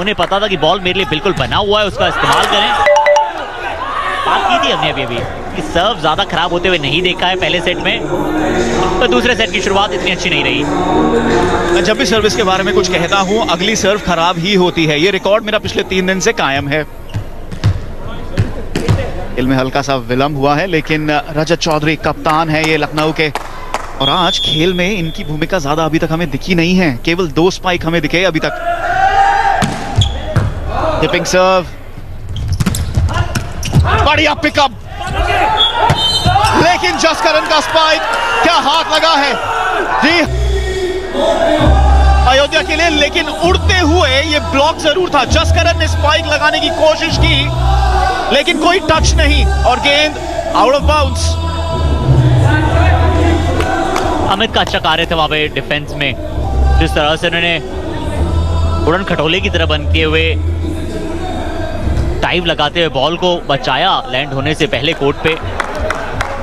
उन्हें पता था कि बॉल मेरे लिए बिल्कुल बना हुआ है, उसका इस्तेमाल करें। बात की थी हमने अभी कि सर्व ज्यादा खराब होते हुए नहीं देखा है पहले सेट में, तो दूसरे सेट की शुरुआत इतनी अच्छी नहीं रही। मैं जब भी सर्विस के बारे में कुछ कहता हूं, अगली सर्व खराब ही होती है। ये रिकॉर्ड मेरा पिछले 3 दिन से कायम है। खेल में हल्का सा विलंब हुआ है, लेकिन रजत चौधरी कप्तान है ये लखनऊ के, और आज खेल में इनकी भूमिका ज्यादा अभी तक हमें दिखी नहीं है। केवल 2 स्पाइक हमें दिखे अभी तक। टिपिंग सर्व, बढ़िया पिकअप, लेकिन जसकरण का स्पाइक क्या हाथ लगा है जी अयोध्या के लिए, लेकिन उड़ते हुए ये ब्लॉक जरूर था। जसकरण ने स्पाइक लगाने की कोशिश की, लेकिन कोई टच नहीं और गेंद आउट ऑफ बाउंड्स। अमित का अच्छा कार्य था वहां पे डिफेंस में, जिस तरह से उन्होंने उड़न खटोले की तरह बनते हुए टाइव लगाते हुए बॉल को बचाया लैंड होने से पहले कोर्ट पे।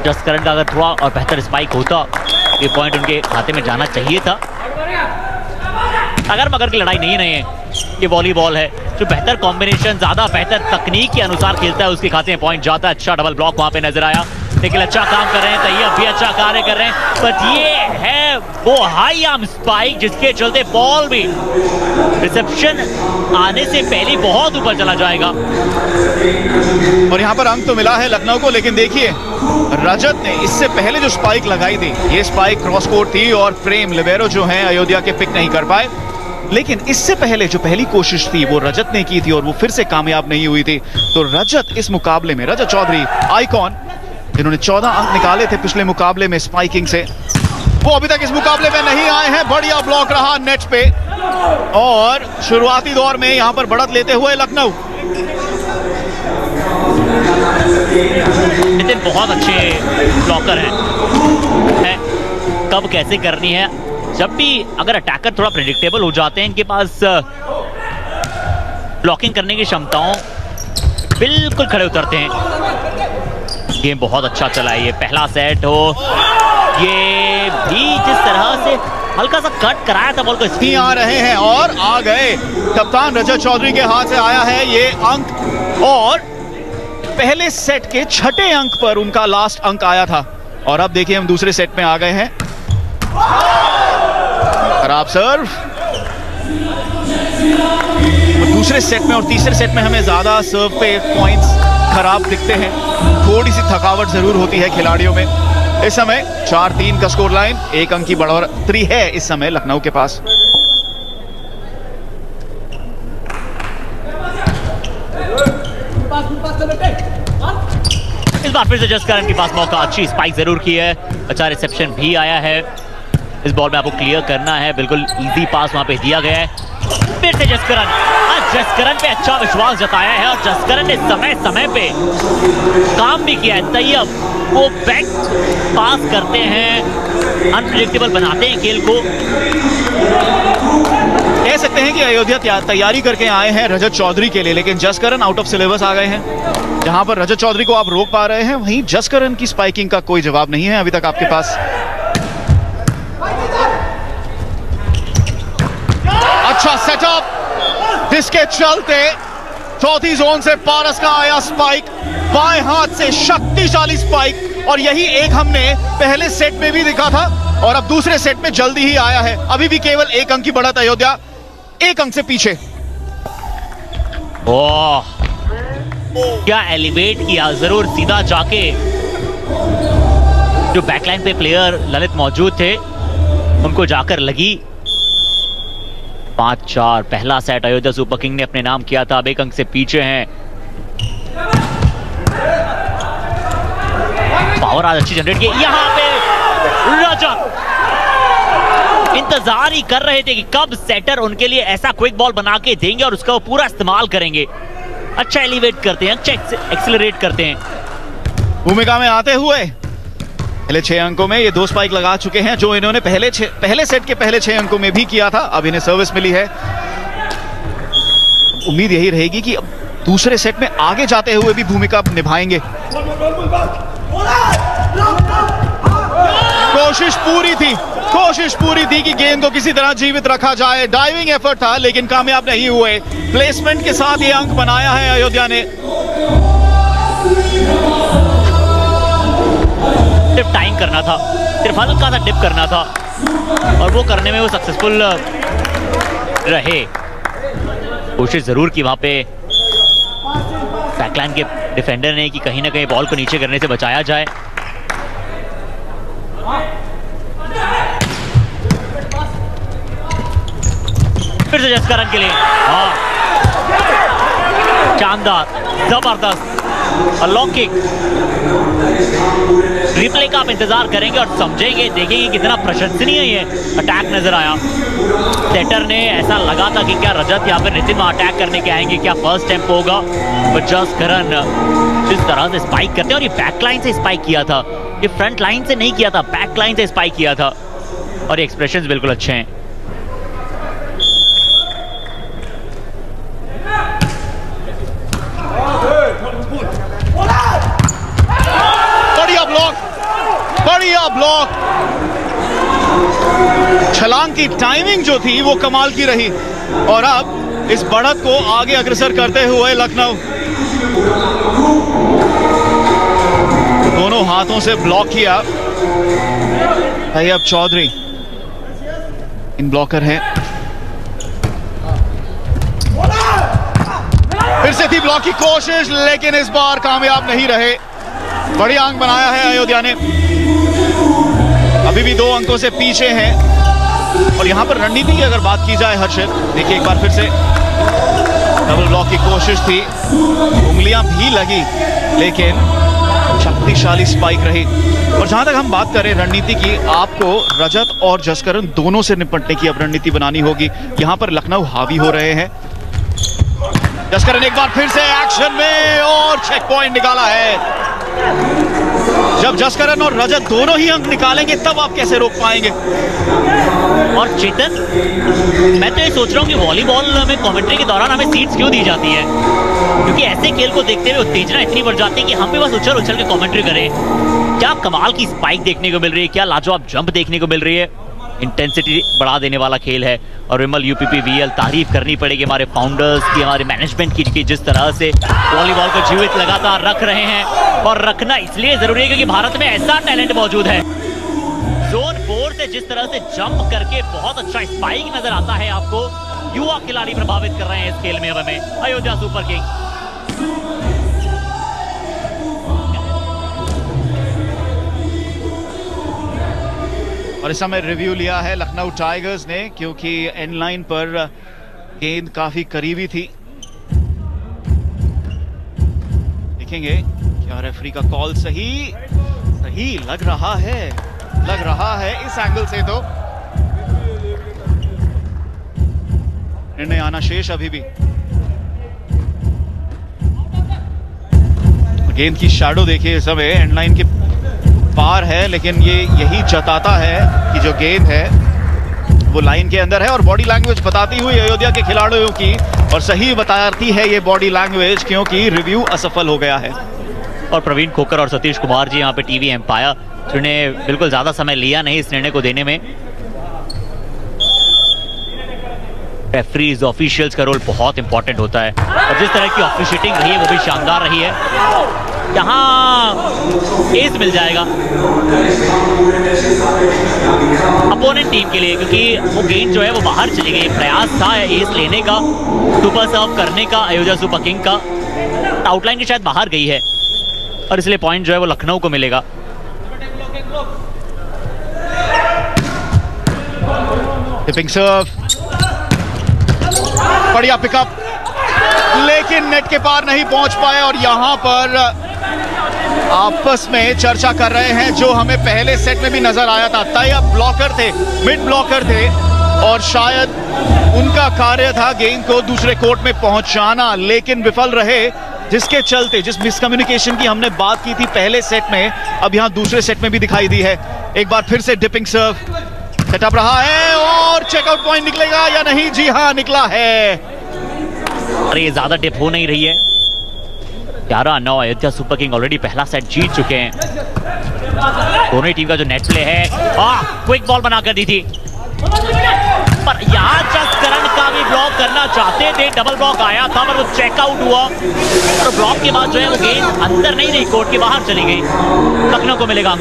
जसकरण का अगर थोड़ा और बेहतर स्पाइक होता, ये पॉइंट उनके खाते में जाना चाहिए था। अगर मगर की लड़ाई नहीं है, ये वॉलीबॉल है, जो बेहतर कॉम्बिनेशन, ज्यादा बेहतर तकनीक के अनुसार खेलता है, उसके खाते में पॉइंट जाता है। अच्छा डबल ब्लॉक वहां पे नजर आया, लेकिन अच्छा काम कर रहे हैं तैयब भी, अच्छा कार्य कर रहे हैं। बट ये है वो हाई आर्म स्पाइक जिसके चलते बॉल भी रिसेप्शन आने से पहले बहुत ऊपर चला जाएगा। और यहां पर अंक तो मिला है लखनऊ को, लेकिन देखिए रजत ने इससे पहले जो स्पाइक लगाई थी, ये स्पाइक क्रॉस कोर्ट थी और प्रेम लिबेरो जो हैं अयोध्या के पिक नहीं कर पाए। लेकिन इससे पहले जो पहली कोशिश थी वो रजत ने की थी और वो फिर से कामयाब नहीं हुई थी। तो रजत इस मुकाबले में, रजत चौधरी आइकॉन, जिन्होंने 14 अंक निकाले थे पिछले मुकाबले में स्पाइकिंग से, वो अभी तक इस मुकाबले में नहीं आए हैं। बढ़िया ब्लॉक रहा नेट पे और शुरुआती दौर में यहां पर बढ़त लेते हुए लखनऊ। नितिन बहुत अच्छे ब्लॉकर हैं, कब कैसे करनी है। जब भी अगर अटैकर थोड़ा प्रेडिक्टेबल हो जाते हैं, इनके पास ब्लॉकिंग करने की क्षमताओं बिल्कुल खड़े उतरते हैं। गेम बहुत अच्छा चला है, ये पहला सेट हो, ये भी जिस तरह से हल्का सा कट कराया था बॉल को, स्पिन आ रहे हैं और आ गए। कप्तान रजत चौधरी के हाथ से आया है ये अंक, और पहले सेट के 6ठे अंक पर उनका लास्ट अंक आया था। और अब देखिए हम दूसरे सेट में आ गए हैं। खराब सर्व, दूसरे सेट में और तीसरे सेट में हमें ज्यादा सर्व पे पॉइंट्स खराब दिखते हैं। थोड़ी सी थकावट जरूर होती है खिलाड़ियों में। इस समय 4-3 का स्कोर लाइन, 1 अंक की बढ़ोतरी है इस समय लखनऊ के पास। इस बार फिर से जसकरण के पास मौका, अच्छी स्पाइक जरूर की है, अच्छा रिसेप्शन भी आया है। इस बॉल में आपको क्लियर करना है, बिल्कुल इजी पास वहां पे दिया गया है। फिर से जसकरण, जसकरण पे अच्छा विश्वास जताया है और जसकरण ने समय समय पे काम भी किया है। तैयब वो बैक पास करते हैं, अनप्रेडिक्टेबल बनाते हैं खेल को। कह सकते हैं कि अयोध्या तैयारी करके आए हैं रजत चौधरी के लिए, लेकिन जसकरण आउट ऑफ सिलेबस आ गए हैं। जहां पर रजत चौधरी को आप रोक पा रहे हैं, वहीं जसकरण की स्पाइकिंग का कोई जवाब नहीं है अभी तक आपके पास। अच्छा सेटअप, जिसके चलते चौथी जोन से पारस का आया स्पाइक, बाएं हाथ से शक्तिशाली स्पाइक, और यही एक हमने पहले सेट में भी दिखा था और अब दूसरे सेट में जल्दी ही आया है। अभी भी केवल 1 अंक की बढ़त, अयोध्या 1 अंक से पीछे। ओह क्या एलिवेट किया, जरूर सीधा जाके जो बैकलाइन पे प्लेयर ललित मौजूद थे उनको जाकर लगी। 5-4 पहला सेट अयोध्या सुपर किंग ने अपने नाम किया था, अब 1 अंक से पीछे हैं। पावर आज अच्छी जनरेट की, यहां पे रजत इंतजार ही कर रहे थे कि कब सेटर उनके लिए ऐसा क्विक बॉल बना के देंगे और उसका वो पूरा इस्तेमाल करेंगे। अच्छा एलिवेट करते हैं, अच्छा एक्सेलरेट करते हैं। भूमिका में आते हुए पहले 6 अंकों में ये 2 स्पाइक लगा चुके हैं, जो इन्होंने पहले सेट के पहले 6 अंकों में भी किया था। अब इन्हें सर्विस मिली है। उम्मीद यही रहेगी कि अब दूसरे सेट में आगे जाते हुए भी भूमिका निभाएंगे। कोशिश पूरी थी कि गेंद को किसी तरह जीवित रखा जाए। डाइविंग एफर्ट था लेकिन कामयाब नहीं हुए। प्लेसमेंट के साथ ये अंक बनाया है अयोध्या ने। सिर्फ टाइम करना था, सिर्फ हल्का सा डिप करना था और वो करने में वो सक्सेसफुल रहे। कोशिश जरूर की वहां पे बैकलाइन के डिफेंडर ने कि कहीं ना कहीं बॉल को नीचे करने से बचाया जाए। फिर से जस्करन के लिए शानदार, जबरदस्त अलौकिक। रिप्ले का आप इंतजार करेंगे और समझेंगे, देखेंगे कितना प्रशंसनीय ये अटैक नजर आया। सेटर ने ऐसा लगा था कि क्या रजत यहाँ पे नितिन अटैक करने के आएंगे, क्या फर्स्ट टेम्पो होगा। जस्करन जिस तरह से स्पाइक करते हैं, और ये बैकलाइन से स्पाइक किया था, ये फ्रंट लाइन से नहीं किया था, बैकलाइन से स्पाइक किया था। और ये एक्सप्रेशंस बिल्कुल अच्छे हैं। बढ़िया ब्लॉक। छलांग की टाइमिंग जो थी वो कमाल की रही। और अब इस बढ़त को आगे अग्रसर करते हुए लखनऊ दोनों हाथों से ब्लॉक किया। तैयब चौधरी इन ब्लॉकर है। फिर से थी ब्लॉक की कोशिश लेकिन इस बार कामयाब नहीं रहे। बढ़िया अंक बनाया है अयोध्या ने। अभी भी 2 अंकों से पीछे हैं। और यहां पर रणनीति की अगर बात की जाए हर्षित, देखिए एक बार फिर से डबल ब्लॉक की कोशिश थी, उंगलियां भी लगी लेकिन शक्तिशाली स्पाइक रही। और जहां तक हम बात करें रणनीति की, आपको रजत और जस्करन दोनों से निपटने की अब रणनीति बनानी होगी। यहां पर लखनऊ हावी हो रहे हैं। जस्करन एक बार फिर से एक्शन में और चेक पॉइंट निकाला है। जब जस्करन और रजत दोनों ही अंक निकालेंगे तब आप कैसे रोक पाएंगे। और चेतन, मैं तो ये सोच रहा हूँ कि वॉलीबॉल में कमेंट्री के दौरान हमें सीट्स क्यों दी जाती है, क्योंकि ऐसे खेल को देखते हुए उत्तेजना इतनी बढ़ जाती है कि हम भी बस उछल उछल के कमेंट्री करें। क्या कमाल की स्पाइक देखने को मिल रही है, क्या लाजवाब जंप देखने को मिल रही है। इंटेंसिटी बढ़ा देने वाला खेल है। और विमल UPPVL तारीफ करनी पड़ेगी हमारे फाउंडर्स की, हमारे मैनेजमेंट की, जिस तरह से वॉलीबॉल को जीवित लगातार रख रहे हैं। और रखना इसलिए जरूरी है क्योंकि भारत में ऐसा टैलेंट मौजूद है। जोन 4 से जिस तरह से जंप करके बहुत अच्छा स्पाइक नजर आता है आपको, युवा खिलाड़ी प्रभावित कर रहे हैं इस खेल में। अब हमें अयोध्या सुपर किंग्स और इस समय रिव्यू लिया है लखनऊ टाइगर्स ने, क्योंकि एंड लाइन पर गेंद काफी करीबी थी। देखेंगे क्या रेफरी का कॉल सही लग रहा है इस एंगल से। तो निर्णय आना शेष अभी भी। गेंद की शैडो देखिए, इस समय एंड लाइन के पार है, लेकिन ये यही जताता है कि जो गेंद है वो लाइन के अंदर है। और बॉडी लैंग्वेज बताती हुई अयोध्या के खिलाड़ियों की, और सही बताती है ये बॉडी लैंग्वेज, क्योंकि रिव्यू असफल हो गया है। और प्रवीण खोकर और सतीश कुमार जी यहाँ पे टीवी एम्पायर, जिन्हें बिल्कुल ज्यादा समय लिया नहीं इस निर्णय को देने में। रेफरीज, ऑफिशियल्स का रोल बहुत इंपॉर्टेंट होता है। और जिस तरह की ऑफिशिएटिंग रही है वो भी शानदार रही है। यहाँ एस मिल जाएगा अपोनेंट टीम के लिए, क्योंकि वो गेंद जो है वो बाहर चली गई। प्रयास था एस लेने का, सुपर सर्व करने का अयोध्या सुपर किंग का, आउटलाइन की शायद बाहर गई है और इसलिए पॉइंट जो है वो लखनऊ को मिलेगा। टिपिंग सर्व, बढ़िया पिकअप, लेकिन नेट के पार नहीं पहुंच पाए। और यहां पर आपस में चर्चा कर रहे हैं जो हमें पहले सेट में भी नजर आया था। तैयब ब्लॉकर थे, मिड ब्लॉकर थे, और शायद उनका कार्य था गेंद को दूसरे कोर्ट में पहुंचाना, लेकिन विफल रहे, जिसके चलते जिस मिसकम्युनिकेशन की हमने बात की थी पहले सेट में, अब यहां दूसरे सेट में भी दिखाई दी है। एक बार फिर से डिपिंग सर्व सेटअप रहा है और चेकआउट पॉइंट निकलेगा या नहीं? जी हां, निकला है। अरे ये ज्यादा डिप हो नहीं रही है। 11-9 अयोध्या सुपर किंग ऑलरेडी पहला सेट जीत चुके हैं। दोनों ही टीम का जो नेट प्ले है, क्विक बॉल बनाकर दी थी, पर यहाँ जसकरण का भी ब्लॉक करना चाहते थे। डबल ब्लॉक आया था पर वो चेकआउट हुआ और ब्लॉक के बाद जो है वो गेंद अंदर नहीं रही, कोर्ट के बाहर चली गई। लखनऊ को मिलेगा।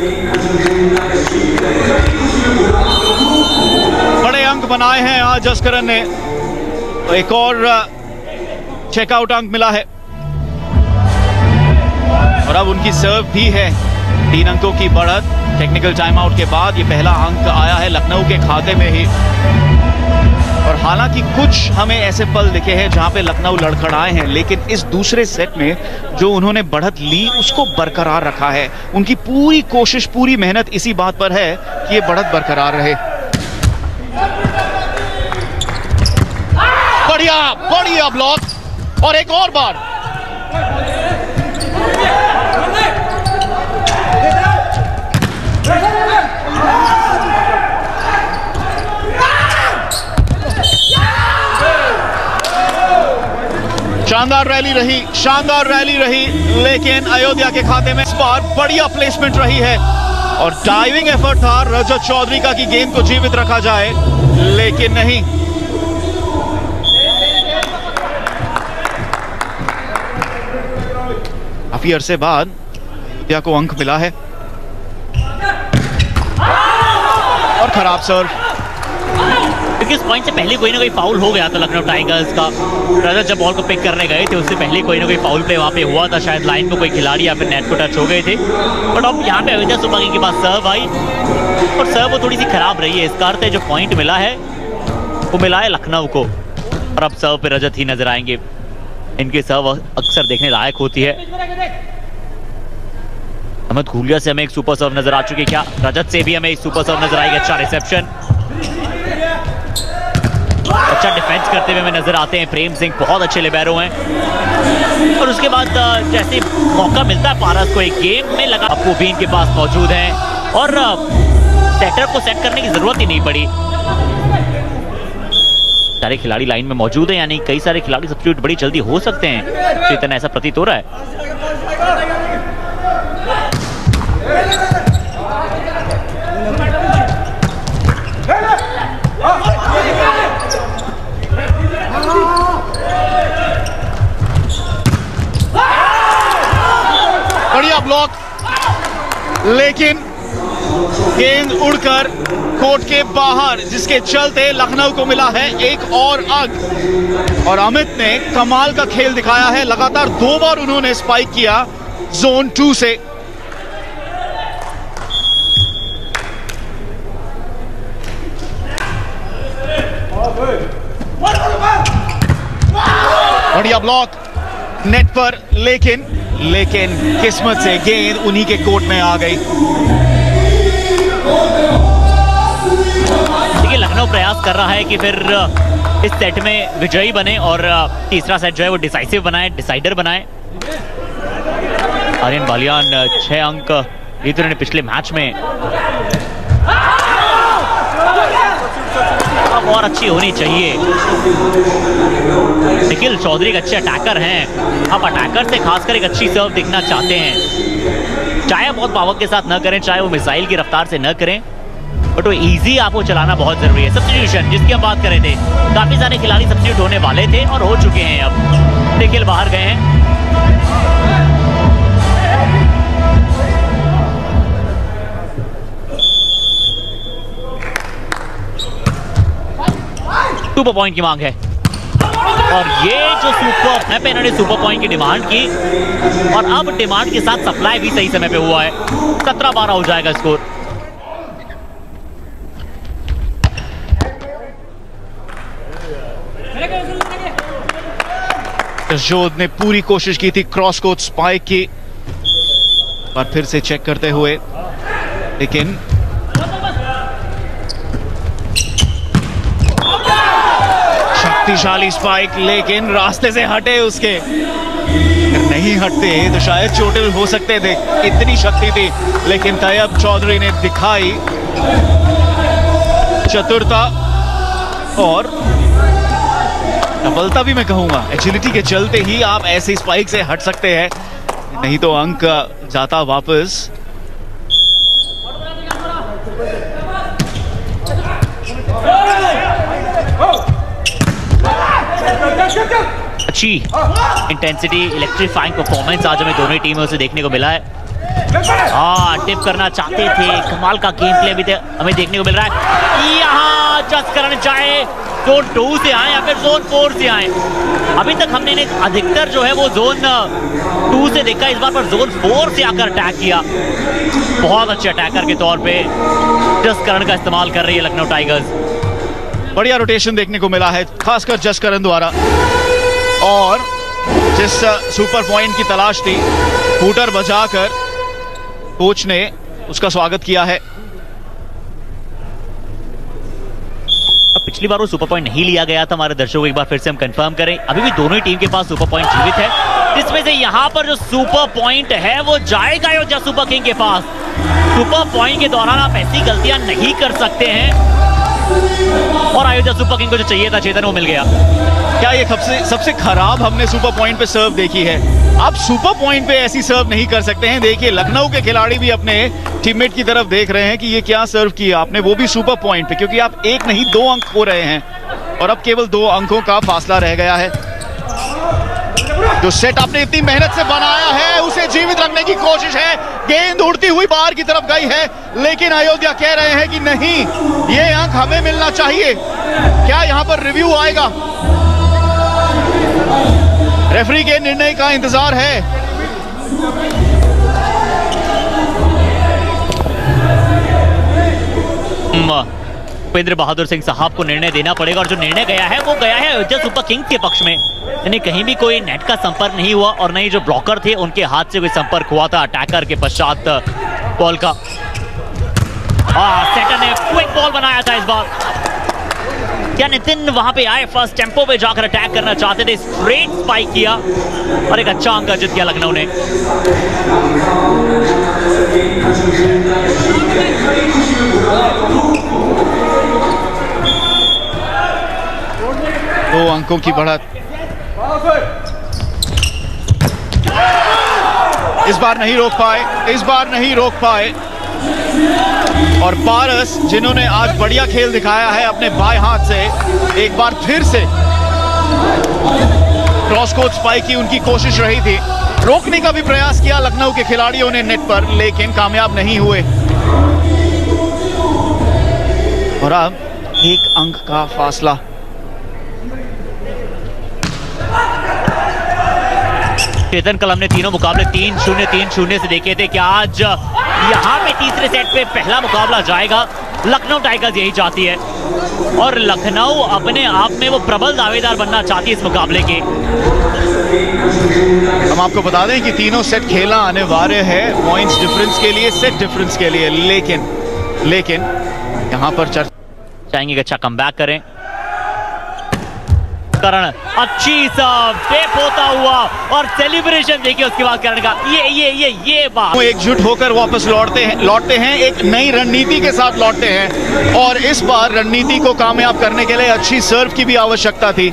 बड़े अंक बनाए हैं आज जसकरण ने, एक और चेकआउट अंक मिला है और अब उनकी सर्व भी है। 3 अंकों की बढ़त टेक्निकल टाइम आउट के बाद, ये पहला अंक आया है लखनऊ के खाते में ही। और हालांकि कुछ हमें ऐसे पल दिखे हैं जहां पे लखनऊ लड़खड़ाए हैं, लेकिन इस दूसरे सेट में जो उन्होंने बढ़त ली उसको बरकरार रखा है। उनकी पूरी कोशिश, पूरी मेहनत इसी बात पर है कि ये बढ़त बरकरार रहे। बढ़िया बढ़िया ब्लॉक और एक और बार। शानदार रैली रही, लेकिन अयोध्या के खाते में इस बार बढ़िया प्लेसमेंट रही है और डाइविंग एफर्ट था रजत चौधरी का कि गेंद को जीवित रखा जाए, लेकिन नहीं। काफी अरसे बाद अयोध्या को अंक मिला है और खराब सर्व, क्योंकि इस पॉइंट से पहले कोई ना कोई फाउल हो गया था लखनऊ टाइगर्स का। रजत जब बॉल को पिक करने गए थे उससे पहले कोई ना कोई फाउल प्ले वहां पे हुआ था, शायद लाइन पे कोई खिलाड़ी या फिर नेट को टच हो गए थे। बट अब यहाँ पे अयोध्या सुपर किंग्स के पास सर्व आई और सर्व वो थोड़ी सी खराब रही है। इसका अर्थ है जो पॉइंट मिला है वो मिला है लखनऊ को और अब सर्व पे रजत ही नजर आएंगे। इनकी सर्व अक्सर देखने लायक होती है। अहमद घूलिया से हमें एक सुपर सर्व नजर आ चुकी है, क्या रजत से भी हमें एक सुपर सर्व नजर आएगी। अच्छा रिसेप्शन, अच्छा डिफेंस करते हुए हमें नजर आते हैं प्रेम सिंह, बहुत अच्छे लिबेरो हैं। और उसके बाद जैसे मौका मिलता है पारस को एक गेम में लगा, अपू भी इनके पास मौजूद हैं और सेटर को सेट करने की जरूरत ही नहीं पड़ी। सारे खिलाड़ी लाइन में मौजूद हैं, यानी कई सारे खिलाड़ी सब्स्टिट्यूट बड़ी जल्दी हो सकते हैं, तो इतना ऐसा प्रतीत हो रहा है। बढ़िया ब्लॉक, लेकिन गेंद उड़कर कोर्ट के बाहर, जिसके चलते लखनऊ को मिला है एक और अंक। और अमित ने कमाल का खेल दिखाया है, लगातार 2 बार उन्होंने स्पाइक किया जोन 2 से। बढ़िया ब्लॉक नेट पर, लेकिन किस्मत से गेंद उन्हीं के कोर्ट में आ गई। देखिए लखनऊ प्रयास कर रहा है कि फिर इस सेट में विजयी बने और तीसरा सेट जो है वो डिसाइसिव बनाए, डिसाइडर बनाए। आर्यन बालियान 6 अंक जीत रहे पिछले मैच में, अब और अच्छी होनी चाहिए। निखिल चौधरी एक अच्छे अटैकर हैं, अब अटैकर से खासकर एक अच्छी सर्व देखना चाहते हैं। चाहे बहुत पावर के साथ न करें, चाहे वो मिसाइल की रफ्तार से न करें, बट वो इजी आपको चलाना बहुत जरूरी है। सब्स्टिट्यूशन जिसकी हम बात कर रहे थे, काफी सारे खिलाड़ी सब्स्टिट्यूट होने वाले थे और हो चुके हैं। अब निखिल बाहर गए हैं। सुपर पॉइंट की मांग है और ये जो सुपर है पे इन्होंने सुपर पॉइंट की डिमांड की और अब डिमांड के साथ सप्लाई भी सही समय पे हुआ है। 17-12 हो जाएगा स्कोर। जोध ने पूरी कोशिश की थी क्रॉस कोर्ट स्पाइक की, पर फिर से चेक करते हुए, लेकिन शक्तिशाली स्पाइक, लेकिन रास्ते से हटे उसके। अगर नहीं हटते तो शायद चोटिल हो सकते थे, इतनी शक्ति थी। लेकिन तैयब चौधरी ने दिखाई चतुरता और सफलता भी मैं कहूंगा। एजिलिटी के चलते ही आप ऐसे स्पाइक से हट सकते हैं, नहीं तो अंक जाता वापस। अच्छी इंटेंसिटी, इलेक्ट्रीफाइंग परफॉर्मेंस आज हमें दोनों टीमों से देखने को मिला है। टिप करना चाहते थे, कमाल का गेम प्ले भी हमें देखने को मिल रहा है। यहाँ जसकरण चाहे जोन 2 से आए या फिर जोन 4 से आए, अभी तक हमने अधिकतर जो है वो जोन 2 से देखा, इस बार पर जोन 4 से आकर अटैक किया। बहुत अच्छे अटैकर के तौर पे जसकरण का इस्तेमाल कर रही है लखनऊ टाइगर्स। बढ़िया रोटेशन देखने को मिला है, खासकर जसकरण द्वारा। और जिस सुपर पॉइंट की तलाश थी, फूटर बजाकर कोच ने उसका स्वागत किया है। पिछली बार वो सुपर पॉइंट नहीं लिया गया था, हमारे दर्शकों को एक बार फिर से हम कंफर्म करें। अभी भी दोनों ही टीम के पास सुपर पॉइंट जीवित है, जिसमें से यहां पर जो सुपर पॉइंट है वो जाएगा अयोध्या सुपर किंग के पास। सुपर पॉइंट के दौरान आप ऐसी गलतियां नहीं कर सकते हैं, और अयोध्या सुपर किंग को जो चाहिए था चेतन वो मिल गया। क्या ये सबसे खराब हमने सुपर पॉइंट पे सर्व देखी है? आप सुपर पॉइंट पे ऐसी सर्व नहीं कर सकते हैं। देखिए लखनऊ के खिलाड़ी भी अपने टीममेट की तरफ देख रहे हैं कि ये क्या सर्व किया आपने, वो भी सुपर पॉइंट पे, क्योंकि आप 1 नहीं 2 अंक खो रहे हैं और अब केवल 2 अंकों का फासला रह गया है। जो सेट आपने इतनी मेहनत से बनाया है उसे जीवित रखने की कोशिश है। गेंद उड़ती हुई बाहर की तरफ गई है, लेकिन अयोध्या कह रहे हैं कि नहीं, ये अंक हमें मिलना चाहिए। क्या यहां पर रिव्यू आएगा? रेफरी के निर्णय का इंतजार है। उपेंद्र बहादुर सिंह साहब को निर्णय देना पड़ेगा, और जो निर्णय गया है वो गया है अयोध्या सुपर किंग्स के पक्ष में। यानी कहीं भी कोई नेट का संपर्क नहीं हुआ, और नहीं जो ब्लॉकर थे उनके हाथ से कोई संपर्क हुआ था अटैकर के पश्चात बॉल का। सेटर ने क्विक बॉल बनाया था इस बार। क्या नितिन वहां पे आए, फर्स्ट टेम्पो पे जाकर अटैक करना चाहते थे, स्ट्रेट स्पाइक किया और एक अच्छा अंक अर्जित किया लखनऊ ने। 2 अंकों की बढ़त। इस बार नहीं रोक पाए, और पारस जिन्होंने आज बढ़िया खेल दिखाया है अपने बाएं हाथ से, एक बार फिर से क्रॉस कोर्ट स्पाइक की उनकी कोशिश रही थी। रोकने का भी प्रयास किया लखनऊ के खिलाड़ियों ने नेट पर, लेकिन कामयाब नहीं हुए। और अब 1 अंक का फासला। चेतन, कल हमने तीनों मुकाबले 3-0 से देखे थे। क्या आज यहाँ पे तीसरे सेट पे पहला मुकाबला जाएगा? लखनऊ टाइगर्स यही चाहती है, और लखनऊ अपने आप में वो प्रबल दावेदार बनना चाहती है इस मुकाबले के। हम आपको बता दें कि तीनों सेट खेला आने वाले हैं पॉइंट्स डिफरेंस के लिए, सेट डिफरेंस के लिए, लेकिन यहाँ पर चाहेंगे कि अच्छा कमबैक करें। करण अच्छी सर्व टेप होता हुआ, और सेलिब्रेशन देखिए उसके बाद करण का ये बात। एकजुट होकर वापस लौटते हैं, एक नई रणनीति के साथ लौटते हैं, और इस बार रणनीति को कामयाब करने के लिए अच्छी सर्व की भी आवश्यकता थी,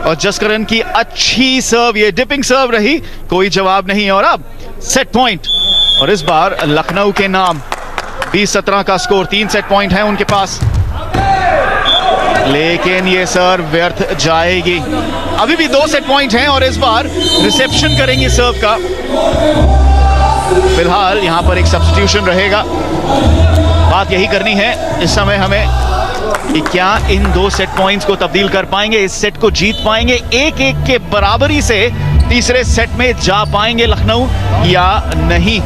और जसकरण की अच्छी सर्व, ये डिपिंग सर्व रही, कोई जवाब नहीं। और अब सेट पॉइंट, और इस बार लखनऊ के नाम 20-17 का स्कोर, 3 सेट पॉइंट है उनके पास, लेकिन ये सर्व व्यर्थ जाएगी। अभी भी 2 सेट पॉइंट हैं, और इस बार रिसेप्शन करेंगे सर्व का। फिलहाल यहां पर एक सब्स्टिट्यूशन रहेगा। बात यही करनी है इस समय हमें कि क्या इन 2 सेट पॉइंट्स को तब्दील कर पाएंगे, इस सेट को जीत पाएंगे, 1-1 के बराबरी से तीसरे सेट में जा पाएंगे लखनऊ या नहीं।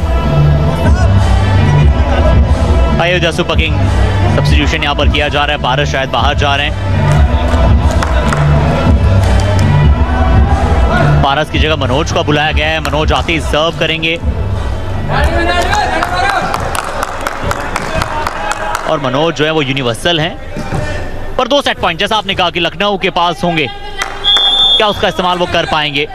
अयोध्या सुपर किंग सब्स्टिट्यूशन यहां पर किया जा रहा है, पारस शायद बाहर जा रहे हैं। पारस की जगह मनोज को बुलाया गया है, मनोज आते ही सर्व करेंगे, और मनोज जो है वो यूनिवर्सल हैं। पर 2 सेट पॉइंट जैसा आपने कहा कि लखनऊ के पास होंगे, क्या उसका इस्तेमाल वो कर पाएंगे?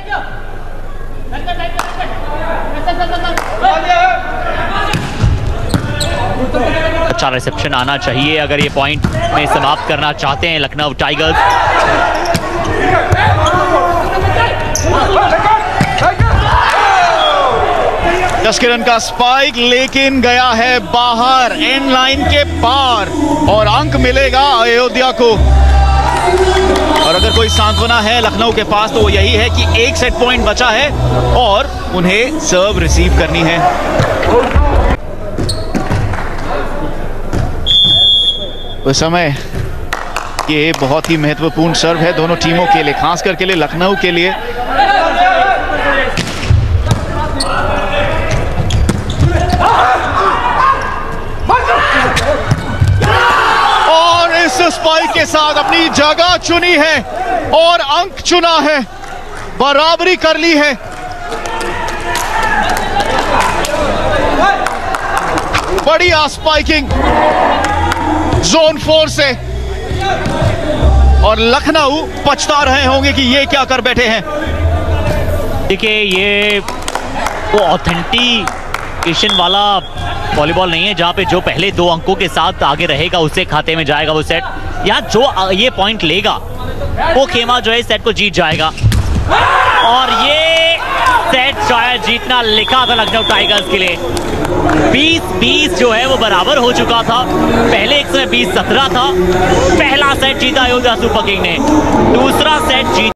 अच्छा रिसेप्शन आना चाहिए अगर ये पॉइंट में समाप्त करना चाहते हैं लखनऊ टाइगर्स। जसकिरण का स्पाइक लेकिन गया है बाहर, एंड लाइन के पार और अंक मिलेगा अयोध्या को। और अगर कोई सांत्वना है लखनऊ के पास तो वो यही है कि एक सेट पॉइंट बचा है और उन्हें सर्व रिसीव करनी है। उस समय ये बहुत ही महत्वपूर्ण सर्व है दोनों टीमों के लिए, खास करके लिए लखनऊ के लिए। और इस स्पाइक के साथ अपनी जगह चुनी है और अंक चुना है, बराबरी कर ली है। बढ़िया स्पाइकिंग जोन 4 से, और लखनऊ पछता रहे होंगे कि ये क्या कर बैठे हैं। देखिए ये वो ऑथेंटिकेशन वाला वॉलीबॉल नहीं है जहां पे जो पहले 2 अंकों के साथ आगे रहेगा उससे खाते में जाएगा वो सेट, या जो ये पॉइंट लेगा वो खेमा जो है सेट को जीत जाएगा। और ये सेट शायद जीतना लिखा था लखनऊ टाइगर्स के लिए। 20-20 जो है वो बराबर हो चुका था, पहले एक समय 20-17 था। पहला सेट जीता अयोध्या सुपर किंग ने, दूसरा सेट जीत